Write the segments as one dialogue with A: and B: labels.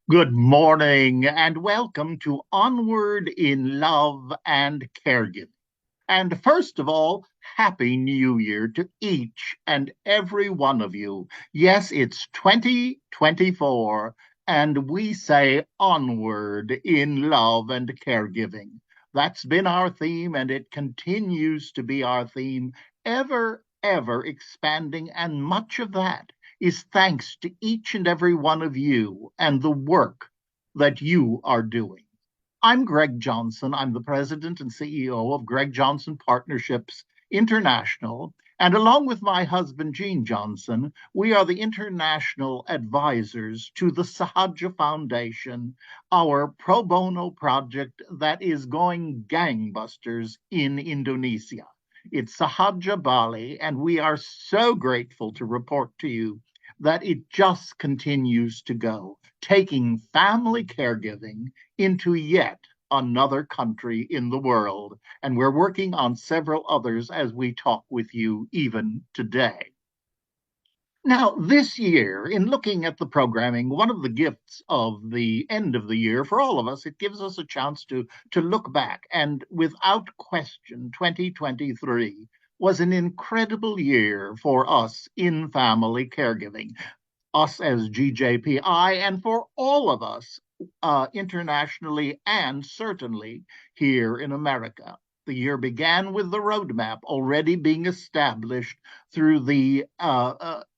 A: Good morning and welcome to Onward in Love and Caregiving. And first of all, Happy New Year to each and every one of you. Yes, it's 2024, and we say onward in love and caregiving. That's been our theme, and it continues to be our theme, ever expanding. And much of that is thanks to each and every one of you and the work that you are doing. I'm Greg Johnson. I'm the president and CEO of Greg Johnson Partnerships International. And along with my husband, Gene Johnson, we are the international advisors to the Sahaja Foundation, our pro bono project that is going gangbusters in Indonesia. It's Sahaja Bali, and we are so grateful to report to you that it just continues to go, taking family caregiving into yet another country in the world. And we're working on several others as we talk with you even today. Now, this year, in looking at the programming, one of the gifts of the end of the year for all of us, it gives us a chance to look back. And without question, 2023 was an incredible year for us in family caregiving, us as GJPI, and for all of us internationally and certainly here in America. The year began with the roadmap already being established through the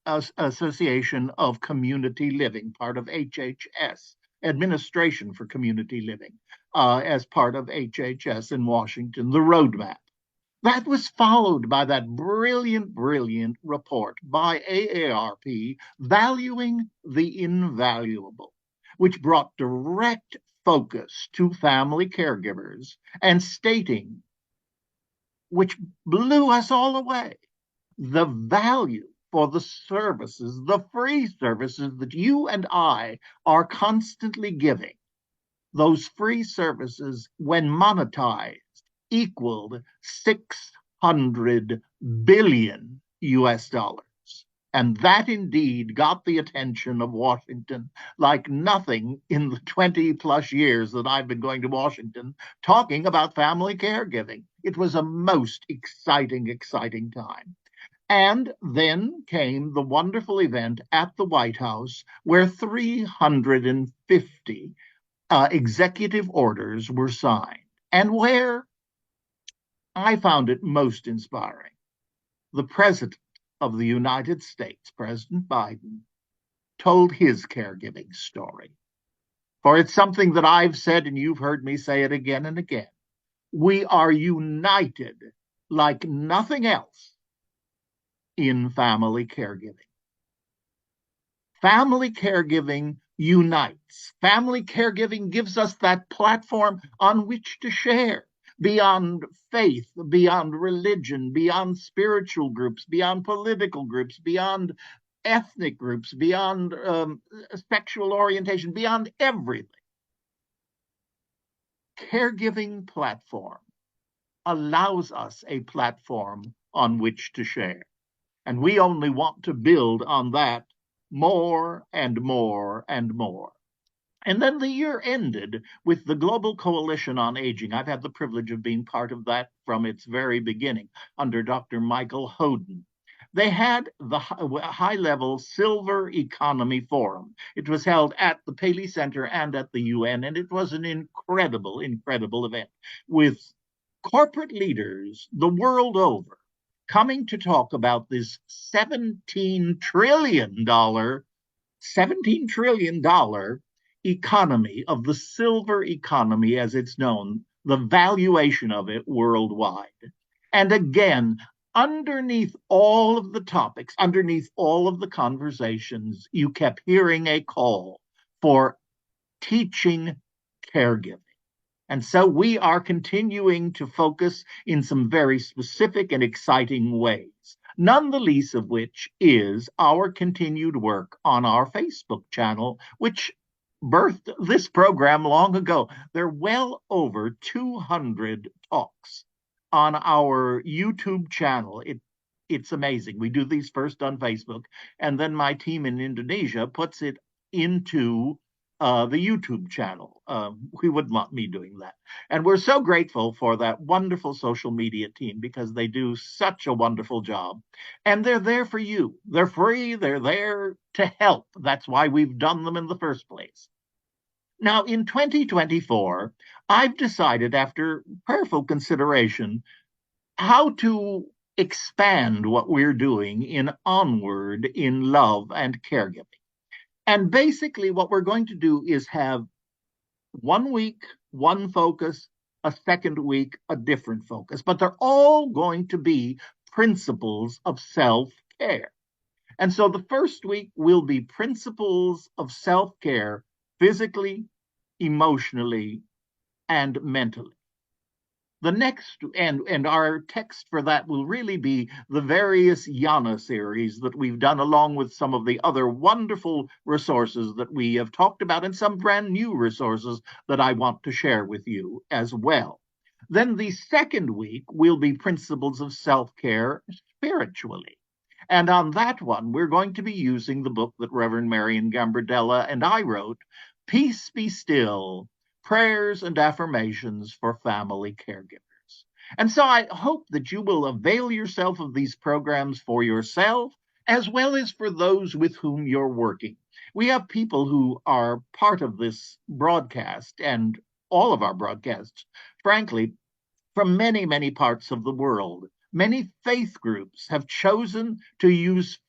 A: Association of Community Living, part of HHS, Administration for Community Living, as part of HHS in Washington, the roadmap. That was followed by that brilliant report by AARP valuing the invaluable, which brought direct focus to family caregivers and stating, which blew us all away, the value for the services, the free services that you and I are constantly giving. Those free services, when monetized, equaled 600 billion US dollars. And that indeed got the attention of Washington like nothing in the 20 plus years that I've been going to Washington talking about family caregiving. It was a most exciting time. And then came the wonderful event at the White House where 350 executive orders were signed, and where I found it most inspiring. The President of the United States, President Biden, told his caregiving story. For it's something that I've said, and you've heard me say it again and again. We are united like nothing else in family caregiving. Family caregiving unites. Family caregiving gives us that platform on which to share beyond faith, beyond religion, beyond spiritual groups, beyond political groups, beyond ethnic groups, beyond sexual orientation, beyond everything. Caregiving platform allows us a platform on which to share. And we only want to build on that more and more and more. And then the year ended with the Global Coalition on Aging. I've had the privilege of being part of that from its very beginning under Dr. Michael Hoden. They had the high level Silver Economy Forum. It was held at the Paley Center and at the UN, and it was an incredible event with corporate leaders the world over coming to talk about this $17 trillion economy of the silver economy as it's known, the valuation of it worldwide. And again, underneath all of the topics, underneath all of the conversations, you kept hearing a call for teaching caregiving. And so we are continuing to focus in some very specific and exciting ways, none the least of which is our continued work on our Facebook channel, which birthed this program long ago. There are well over 200 talks on our YouTube channel. It's amazing. We do these first on Facebook, and then my team in Indonesia puts it into the YouTube channel. We wouldn't want me doing that. And we're so grateful for that wonderful social media team because they do such a wonderful job. And they're there for you. They're free, they're there to help. That's why we've done them in the first place. Now, in 2024, I've decided, after prayerful consideration, how to expand what we're doing in Onward in love and caregiving. And basically, what we're going to do is have 1 week, one focus, a second week, a different focus, but they're all going to be principles of self care. And so the first week will be principles of self care physically, emotionally, and mentally. The next, and our text for that will really be the various Yana series that we've done, along with some of the other wonderful resources that we have talked about, and some brand new resources that I want to share with you as well. Then the second week will be principles of self-care spiritually. And on that one, we're going to be using the book that Reverend Marion Gambardella and I wrote, Peace Be Still, Prayers and Affirmations for Family Caregivers. And so I hope that you will avail yourself of these programs for yourself as well as for those with whom you're working. We have people who are part of this broadcast and all of our broadcasts, frankly, from many, many parts of the world. Many faith groups have chosen to use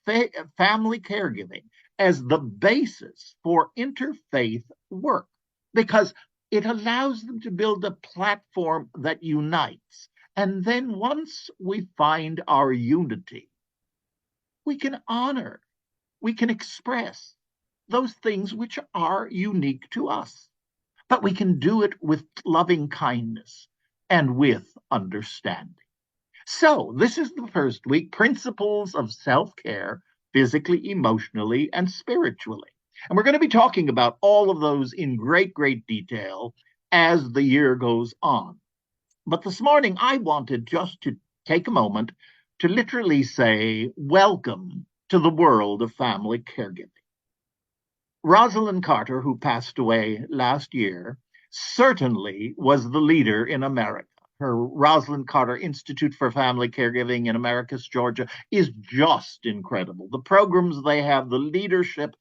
A: family caregiving as the basis for interfaith work because it allows them to build a platform that unites. And then once we find our unity, we can honor, we can express those things which are unique to us. But we can do it with loving kindness and with understanding. So, this is the first week, principles of self-care, physically, emotionally, and spiritually. And we're going to be talking about all of those in great, great detail as the year goes on. But this morning, I wanted just to take a moment to literally say, welcome to the world of family caregiving. Rosalind Carter, who passed away last year, certainly was the leader in America. Her Rosalind Carter Institute for Family Caregiving in Americus, Georgia, is just incredible. The programs they have, the leadership,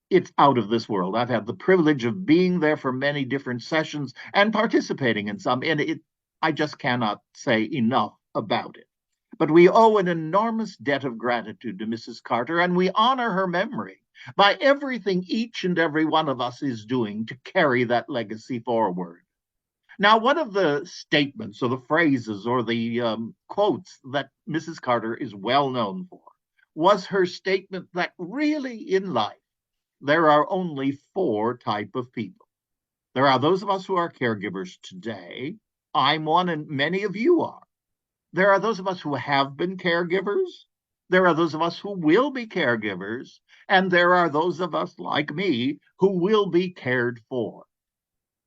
A: it's out of this world. I've had the privilege of being there for many different sessions and participating in some, and I just cannot say enough about it. But we owe an enormous debt of gratitude to Mrs. Carter, and we honor her memory by everything each and every one of us is doing to carry that legacy forward. Now, one of the statements or the phrases or the quotes that Mrs. Carter is well known for was her statement that really in life, there are only four types of people. There are those of us who are caregivers today. I'm one, and many of you are. There are those of us who have been caregivers. There are those of us who will be caregivers. And there are those of us like me who will be cared for.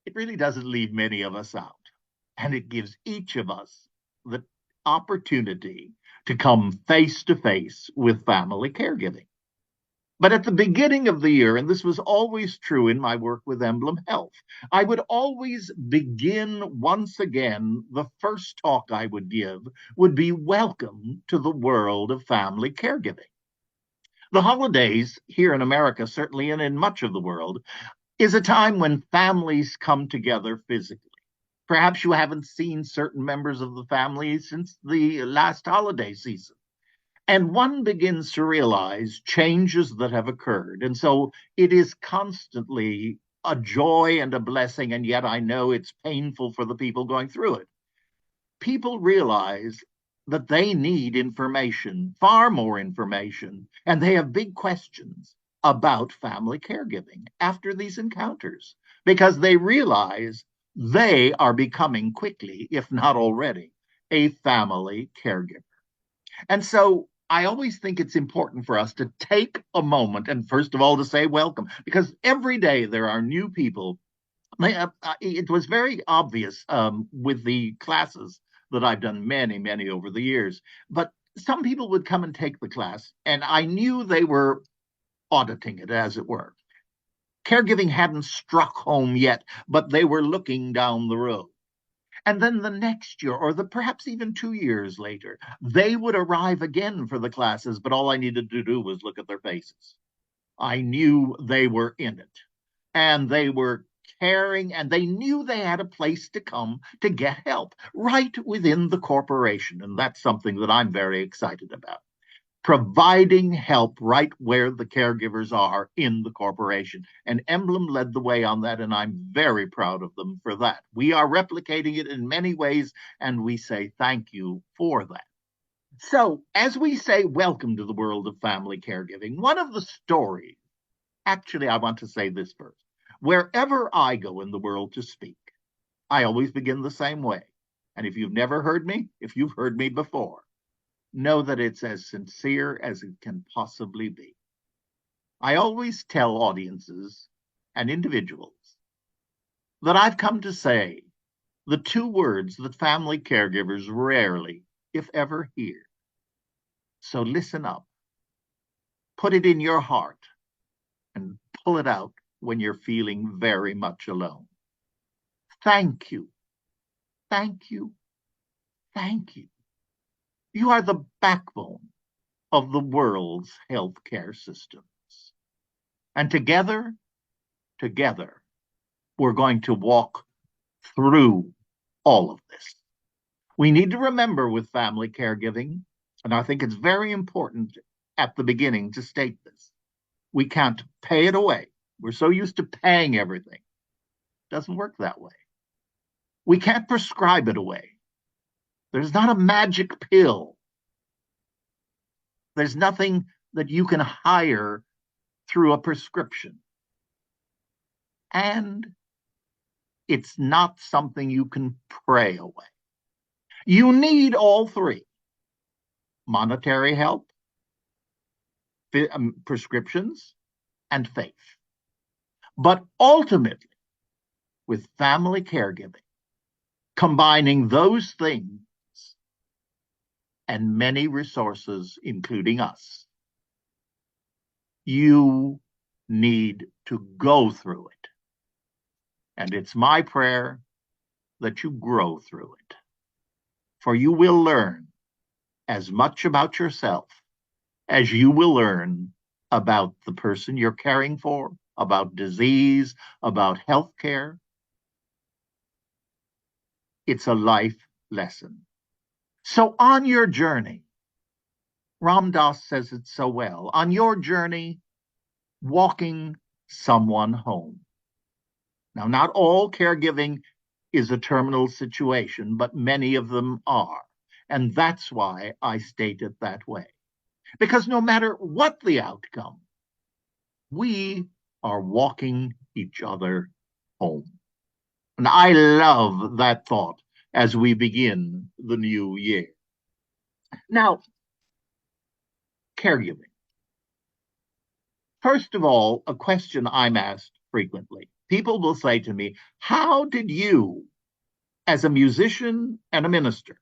A: It really doesn't leave many of us out. And it gives each of us the opportunity to come face to face with family caregiving. But at the beginning of the year, and this was always true in my work with Emblem Health, I would always begin once again, the first talk I would give would be welcome to the world of family caregiving. The holidays here in America, certainly, and in much of the world, is a time when families come together physically. Perhaps you haven't seen certain members of the family since the last holiday season. And one begins to realize changes that have occurred. And so it is constantly a joy and a blessing. And yet I know it's painful for the people going through it. People realize that they need information, far more information, and they have big questions about family caregiving after these encounters because they realize they are becoming quickly, if not already, a family caregiver. And so I always think it's important for us to take a moment and, first of all, to say welcome, because every day there are new people. It was very obvious with the classes that I've done many, many over the years. But some people would come and take the class, and I knew they were auditing it, as it were. Caregiving hadn't struck home yet, but they were looking down the road. And then the next year, or perhaps even 2 years later, they would arrive again for the classes, but all I needed to do was look at their faces. I knew they were in it, and they were caring, and they knew they had a place to come to get help right within the corporation. And that's something that I'm very excited about. Providing help right where the caregivers are in the corporation. And Emblem led the way on that, and I'm very proud of them for that. We are replicating it in many ways, and we say thank you for that. So, as we say, welcome to the world of family caregiving, one of the stories, actually, I want to say this first. Wherever I go in the world to speak, I always begin the same way. And if you've never heard me, if you've heard me before, know that it's as sincere as it can possibly be. I always tell audiences and individuals that I've come to say the two words that family caregivers rarely, if ever, hear. So listen up, put it in your heart, and pull it out when you're feeling very much alone. Thank you. Thank you. Thank you. You are the backbone of the world's healthcare systems. And together, we're going to walk through all of this. We need to remember with family caregiving, and I think it's very important at the beginning to state this, we can't pay it away. We're so used to paying everything. It doesn't work that way. We can't prescribe it away. There's not a magic pill. There's nothing that you can hire through a prescription. And it's not something you can pray away. You need all three: monetary help, prescriptions, and faith. But ultimately, with family caregiving, combining those things and many resources, including us, you need to go through it. And it's my prayer that you grow through it. For you will learn as much about yourself as you will learn about the person you're caring for, about disease, about healthcare. It's a life lesson. So on your journey, Ram Dass says it so well, on your journey, walking someone home. Now, not all caregiving is a terminal situation, but many of them are. And that's why I state it that way. Because no matter what the outcome, we are walking each other home. And I love that thought as we begin the new year. Now, caregiving. First of all, a question I'm asked frequently. People will say to me, how did you, as a musician and a minister,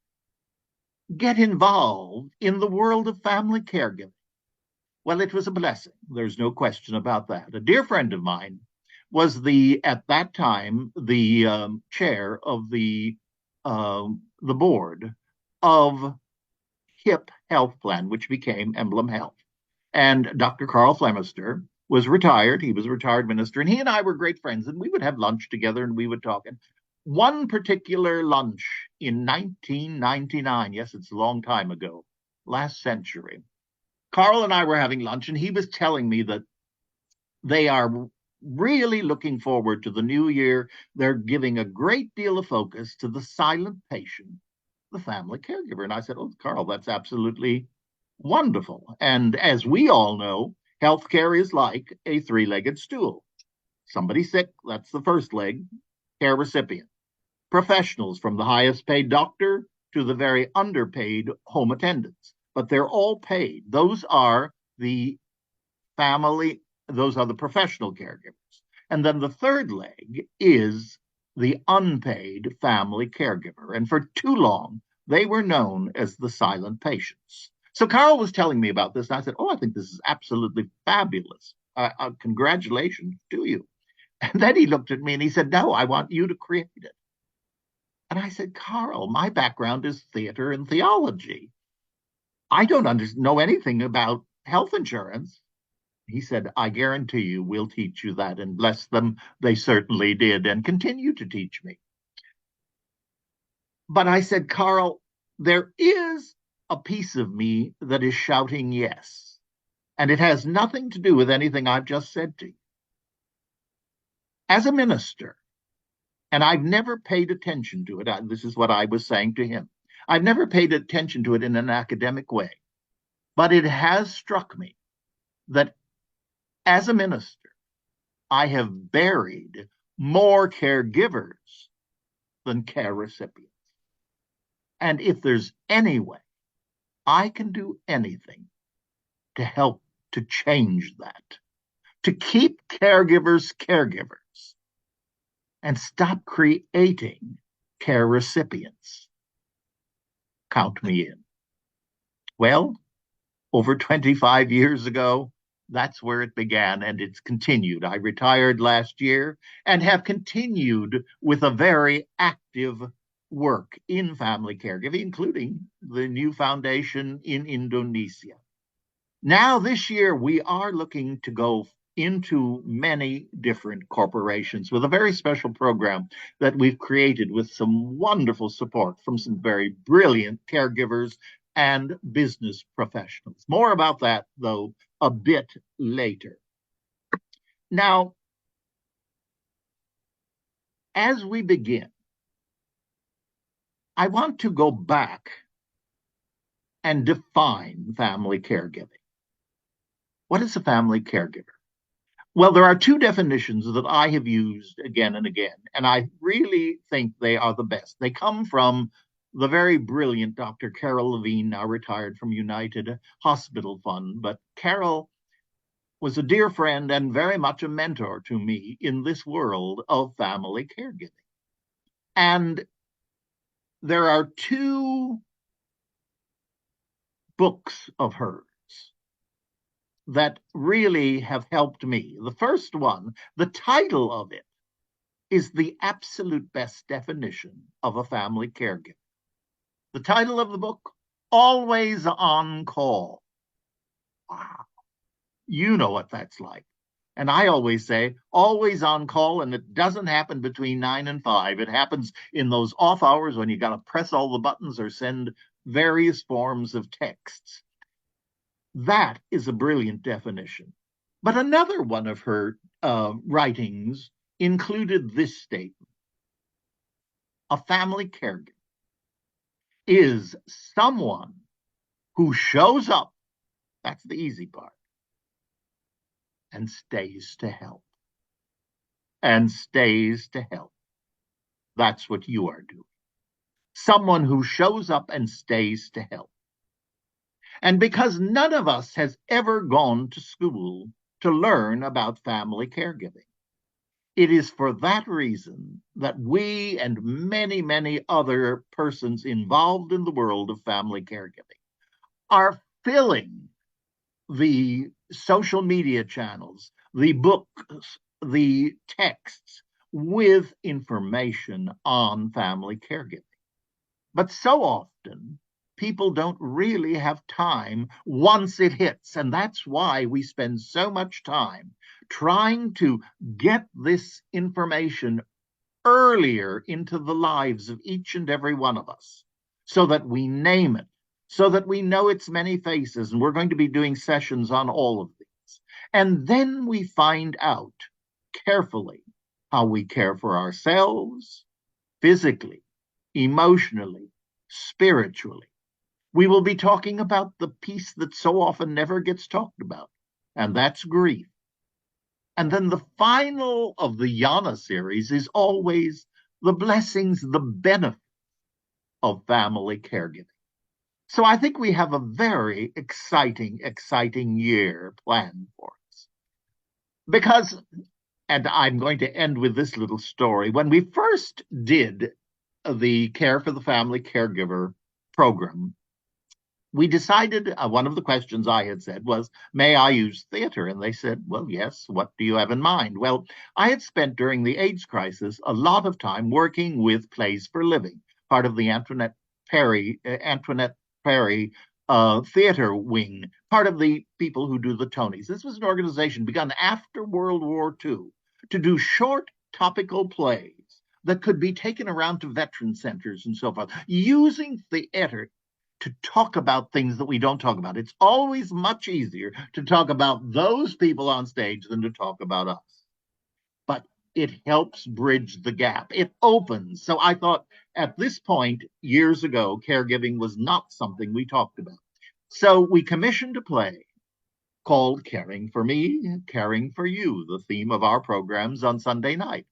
A: get involved in the world of family caregiving? Well, it was a blessing. There's no question about that. A dear friend of mine was at that time, the chair of the board of HIP Health Plan, which became Emblem Health. And Dr. Carl Flemister was retired. He was a retired minister, and he and I were great friends, and we would have lunch together and we would talk. And one particular lunch in 1999, yes, it's a long time ago, last century, Carl and I were having lunch, and he was telling me that they are really looking forward to the new year. They're giving a great deal of focus to the silent patient, the family caregiver. And I said, oh, Carl, that's absolutely wonderful. And as we all know, healthcare is like a three-legged stool. Somebody sick, that's the first leg, care recipient. Professionals, from the highest paid doctor to the very underpaid home attendants. But they're all paid. Those are the professional caregivers. And then the third leg is the unpaid family caregiver. And for too long, they were known as the silent patients. So Carl was telling me about this, and I said, oh, I think this is absolutely fabulous. Congratulations to you. And then he looked at me and he said, no, I want you to create it. And I said, Carl, my background is theater and theology. I don't know anything about health insurance. He said, I guarantee you we'll teach you that. And bless them, they certainly did and continue to teach me. But I said, Carl, there is a piece of me that is shouting yes. And it has nothing to do with anything I've just said to you. As a minister, and I've never paid attention to it, this is what I was saying to him. I've never paid attention to it in an academic way, but it has struck me that as a minister, I have buried more caregivers than care recipients. And if there's any way I can do anything to help to change that, to keep caregivers caregivers and stop creating care recipients, count me in. Well, over 25 years ago, that's where it began, and it's continued. I retired last year and have continued with a very active work in family caregiving, including the new foundation in Indonesia. Now, this year, we are looking to go into many different corporations with a very special program that we've created with some wonderful support from some very brilliant caregivers and business professionals. More about that, though, a bit later. Now, as we begin, I want to go back and define family caregiving. What is a family caregiver? Well, there are two definitions that I have used again and again, and I really think they are the best. They come from the very brilliant Dr. Carol Levine, now retired from United Hospital Fund. But Carol was a dear friend and very much a mentor to me in this world of family caregiving. And there are two books of hers that really have helped me. The first one, the title of it, is the absolute best definition of a family caregiver. The title of the book, Always on Call. Wow. You know what that's like. And I always say, always on call, and it doesn't happen between 9 and 5. It happens in those off hours when you got to press all the buttons or send various forms of texts. That is a brilliant definition. But another one of her writings included this statement. A family caregiver is someone who shows up, that's the easy part, and stays to help. And stays to help. That's what you are doing. Someone who shows up and stays to help. And because none of us has ever gone to school to learn about family caregiving, it is for that reason that we and many, many other persons involved in the world of family caregiving are filling the social media channels, the books, the texts with information on family caregiving. But so often, people don't really have time once it hits. And that's why we spend so much time trying to get this information earlier into the lives of each and every one of us so that we name it, so that we know its many faces. And we're going to be doing sessions on all of these. And then we find out carefully how we care for ourselves physically, emotionally, spiritually. We will be talking about the piece that so often never gets talked about, and that's grief. And then the final of the Yana series is always the blessings, the benefits of family caregiving. So I think we have a very exciting year planned for us. Because, and I'm going to end with this little story, when we first did the Care for the Family Caregiver program, we decided one of the questions I had said was, may I use theater? And they said, well, yes. What do you have in mind? Well, I had spent during the AIDS crisis a lot of time working with Plays for Living, part of the Antoinette Perry theater wing, part of the people who do the Tonys. This was an organization begun after World War II to do short topical plays that could be taken around to veteran centers and so forth, using theater to talk about things that we don't talk about. It's always much easier to talk about those people on stage than to talk about us. But it helps bridge the gap. It opens. So I thought at this point, years ago, caregiving was not something we talked about. So we commissioned a play called Caring for Me, Caring for You, the theme of our programs on Sunday night.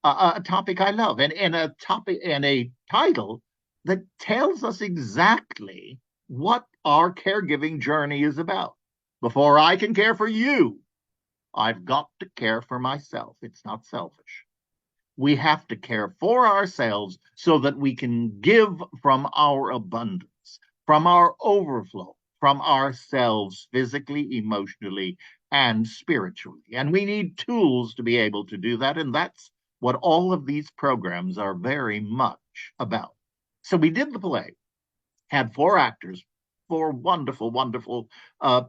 A: A topic I love, and a topic and a title that tells us exactly what our caregiving journey is about. Before I can care for you, I've got to care for myself. It's not selfish. We have to care for ourselves so that we can give from our abundance, from our overflow, from ourselves physically, emotionally, and spiritually. And we need tools to be able to do that. And that's what all of these programs are very much about. So we did the play, had four actors, four wonderful, wonderful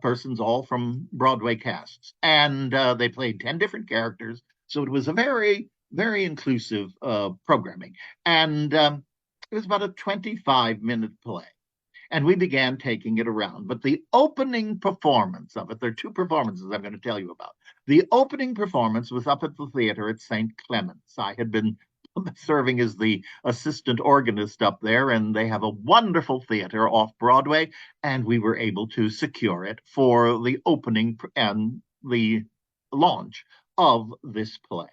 A: persons, all from Broadway casts. And they played 10 different characters. So it was a very, very inclusive programming. And it was about a 25-minute play. And we began taking it around. But the opening performance of it, there are two performances I'm going to tell you about. The opening performance was up at the theater at St. Clement's. I had been serving as the assistant organist up there, and they have a wonderful theater off Broadway, and we were able to secure it for the opening and the launch of this play.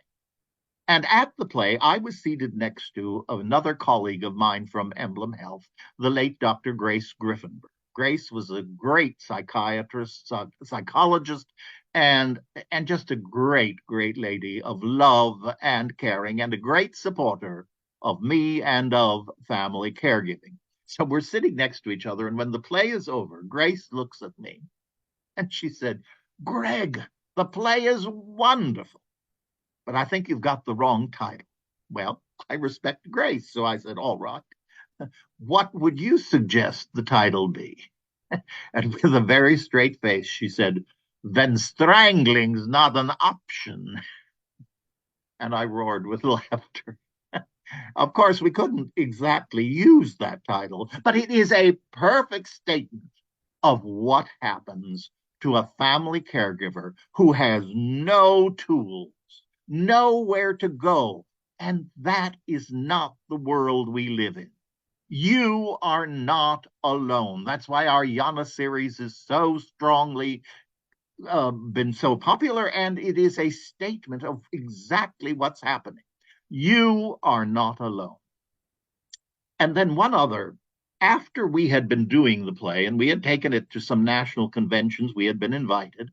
A: And at the play, I was seated next to another colleague of mine from Emblem Health, the late Dr. Grace Griffenberg. Grace was a great psychiatrist, psychologist, and just a great, great lady of love and caring, and a great supporter of me and of family caregiving. So we're sitting next to each other, and when the play is over, Grace looks at me and she said, Greg, the play is wonderful, but I think you've got the wrong title. Well, I respect Grace, so I said, all right. What would you suggest the title be? And with a very straight face, she said, then strangling's not an option. And I roared with laughter. Of course, we couldn't exactly use that title, but it is a perfect statement of what happens to a family caregiver who has no tools, nowhere to go. And that is not the world we live in. You are not alone. That's why our Yana series is so strongly been so popular, and it is a statement of exactly what's happening. You are not alone. And then one other, after we had been doing the play and we had taken it to some national conventions, we had been invited.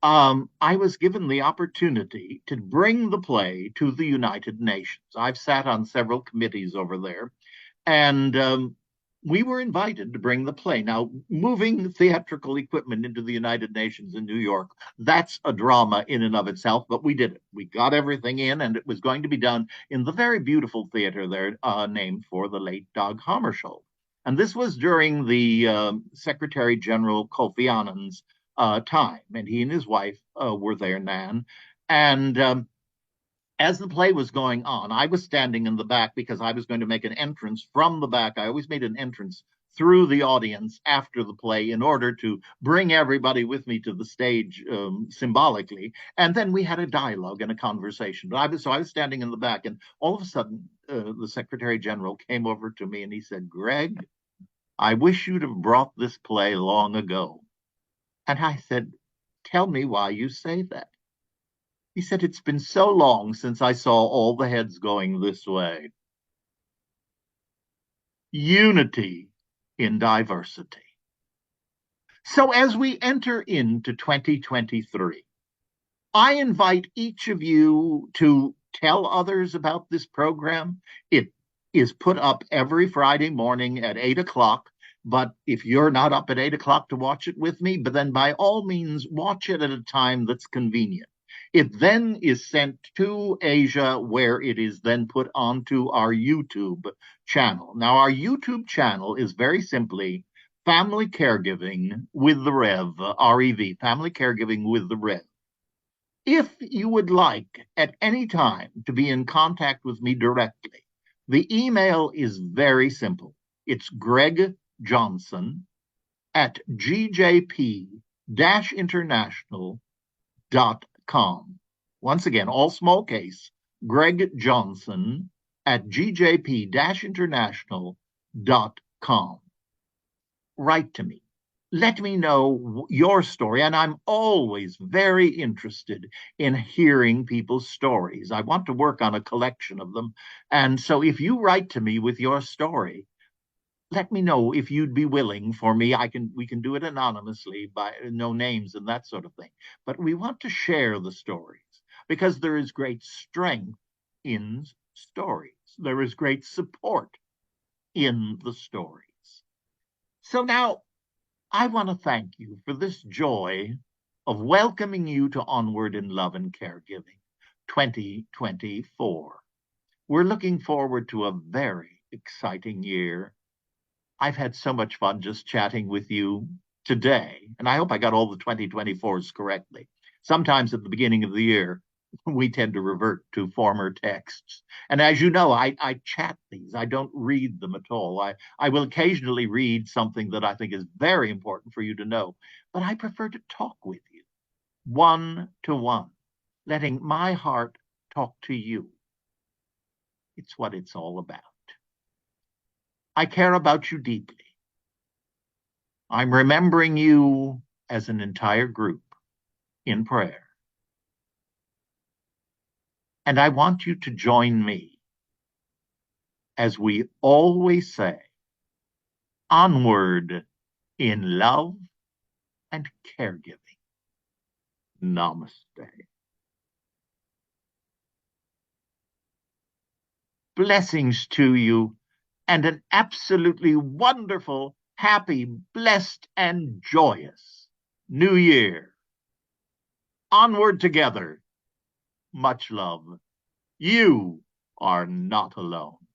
A: I was given the opportunity to bring the play to the United Nations. I've sat on several committees over there, and we were invited to bring the play. Now, moving theatrical equipment into the United Nations in New York, that's a drama in and of itself, but we did it. We got everything in, and it was going to be done in the very beautiful theater there named for the late Dag Hammarskjöld. And this was during the Secretary General Kofi Annan's time, and he and his wife were there, Nan. And as the play was going on, I was standing in the back because I was going to make an entrance from the back. I always made an entrance through the audience after the play in order to bring everybody with me to the stage symbolically. And then we had a dialogue and a conversation. But I was standing in the back, and all of a sudden, the Secretary General came over to me and he said, Greg, I wish you'd have brought this play long ago. And I said, tell me why you say that. He said, it's been so long since I saw all the heads going this way. Unity in diversity. So as we enter into 2023, I invite each of you to tell others about this program. It is put up every Friday morning at 8 o'clock. But if you're not up at 8 o'clock to watch it with me, but then by all means, watch it at a time that's convenient. It then is sent to Asia, where it is then put onto our YouTube channel. Now, our YouTube channel is very simply Family Caregiving with the Rev, REV, Family Caregiving with the Rev. If you would like at any time to be in contact with me directly, the email is very simple. It's Greg Johnson at gjp-international.com. Once again, all small case, Greg Johnson at gjp-international.com. Write to me. Let me know your story. And I'm always very interested in hearing people's stories. I want to work on a collection of them. And so if you write to me with your story, let me know if you'd be willing for me. We can do it anonymously by no names and that sort of thing. But we want to share the stories because there is great strength in stories. There is great support in the stories. So now I want to thank you for this joy of welcoming you to Onward in Love and Caregiving 2024. We're looking forward to a very exciting year. I've had so much fun just chatting with you today, and I hope I got all the 2024s correctly. Sometimes at the beginning of the year, we tend to revert to former texts. And as you know, I chat these. I don't read them at all. I will occasionally read something that I think is very important for you to know, but I prefer to talk with you, one to one, letting my heart talk to you. It's what it's all about. I care about you deeply. I'm remembering you as an entire group in prayer. And I want you to join me as we always say, onward in love and caregiving. Namaste. Blessings to you and an absolutely wonderful, happy, blessed, and joyous New Year. Onward together. Much love. You are not alone.